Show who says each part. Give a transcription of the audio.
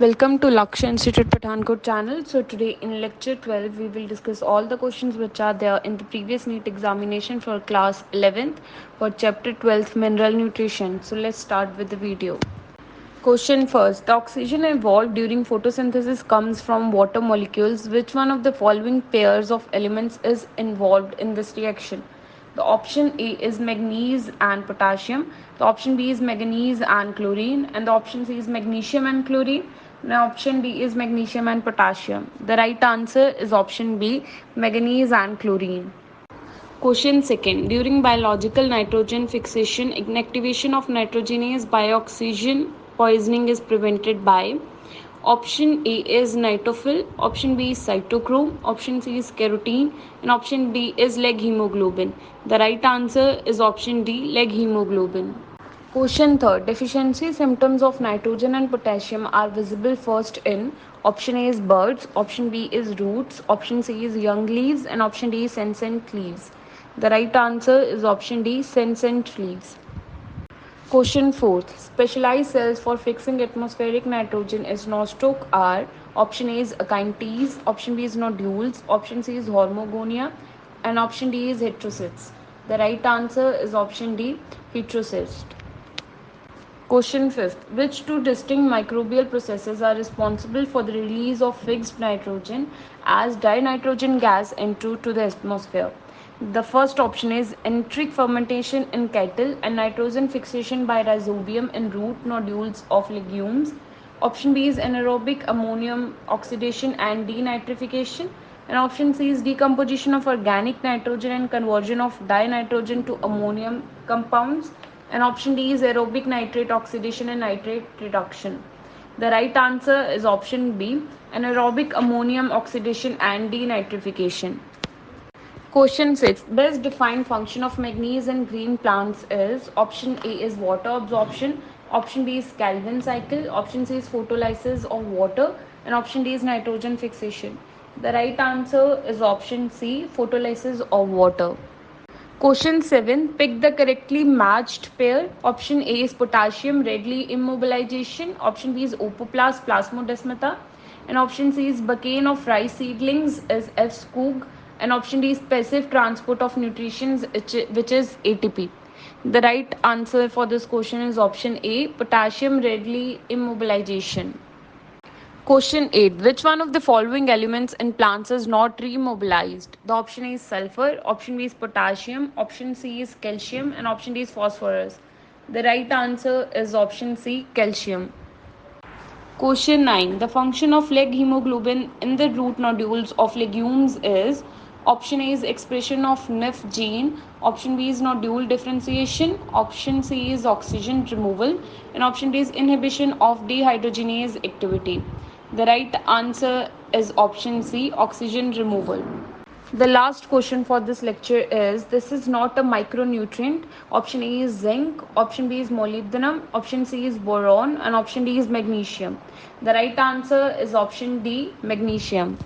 Speaker 1: Welcome to Lakshya Institute Pathankot channel. So today in lecture 12 we will discuss all the questions which are there in the previous Neet examination for class 11th for chapter 12 mineral nutrition. So let's start with the video. Question first. The oxygen evolved during photosynthesis comes from water molecules. Which one of the following pairs of elements is involved in this reaction? The option A is manganese and potassium. The option B is manganese and chlorine. And the option C is magnesium and chlorine. And option D is magnesium and potassium. The right answer is option B, manganese and chlorine. Question second. During biological nitrogen fixation, inactivation of nitrogenase by oxygen poisoning is prevented by option A is nitrophil, option B is cytochrome, option C is carotene, and option D is leg hemoglobin. The right answer is option D, leg hemoglobin. Question third. Deficiency symptoms of nitrogen and potassium are visible first in option A is buds, option B is roots, option C is young leaves, and option D is senescent leaves. The right answer is option D, senescent leaves. Question fourth. Specialized cells for fixing atmospheric nitrogen is nostoc are option A is acanthes, option B is nodules, option C is hormogonia, and option D is heterocysts. The right answer is option D, heterocyst. Question fifth. Which two distinct microbial processes are responsible for the release of fixed nitrogen as dinitrogen gas into the atmosphere? The first option is enteric fermentation in cattle and nitrogen fixation by rhizobium in root nodules of legumes. Option B is anaerobic ammonium oxidation and denitrification. And option C is decomposition of organic nitrogen and conversion of dinitrogen to ammonium compounds. And option D is aerobic nitrate oxidation and nitrate reduction. The right answer is option B, anaerobic ammonium oxidation and denitrification. Question 6. Best defined function of manganese in green plants is option A is water absorption, option B is Calvin cycle, option C is photolysis of water, and option D is nitrogen fixation. The right answer is option C, photolysis of water. Question 7. Pick the correctly matched pair. Option A is potassium readily immobilization. Option B is opoplast plasmodesmata. And option C is bacane of rice seedlings is F. Skoog. And option D is passive transport of nutrients which is ATP. The right answer for this question is option A, potassium readily immobilization. Question 8. Which one of the following elements in plants is not remobilized? The option A is sulfur, option B is potassium, option C is calcium, and option D is phosphorus. The right answer is option C, calcium. Question 9. The function of leg hemoglobin in the root nodules of legumes is option A is expression of NIF gene, option B is nodule differentiation, option C is oxygen removal, and option D is inhibition of dehydrogenase activity. The right answer is option C, oxygen removal. The last question for this lecture is this is not a micronutrient. Option A is zinc, option B is molybdenum, option C is boron, and option D is magnesium. The right answer is option D, magnesium.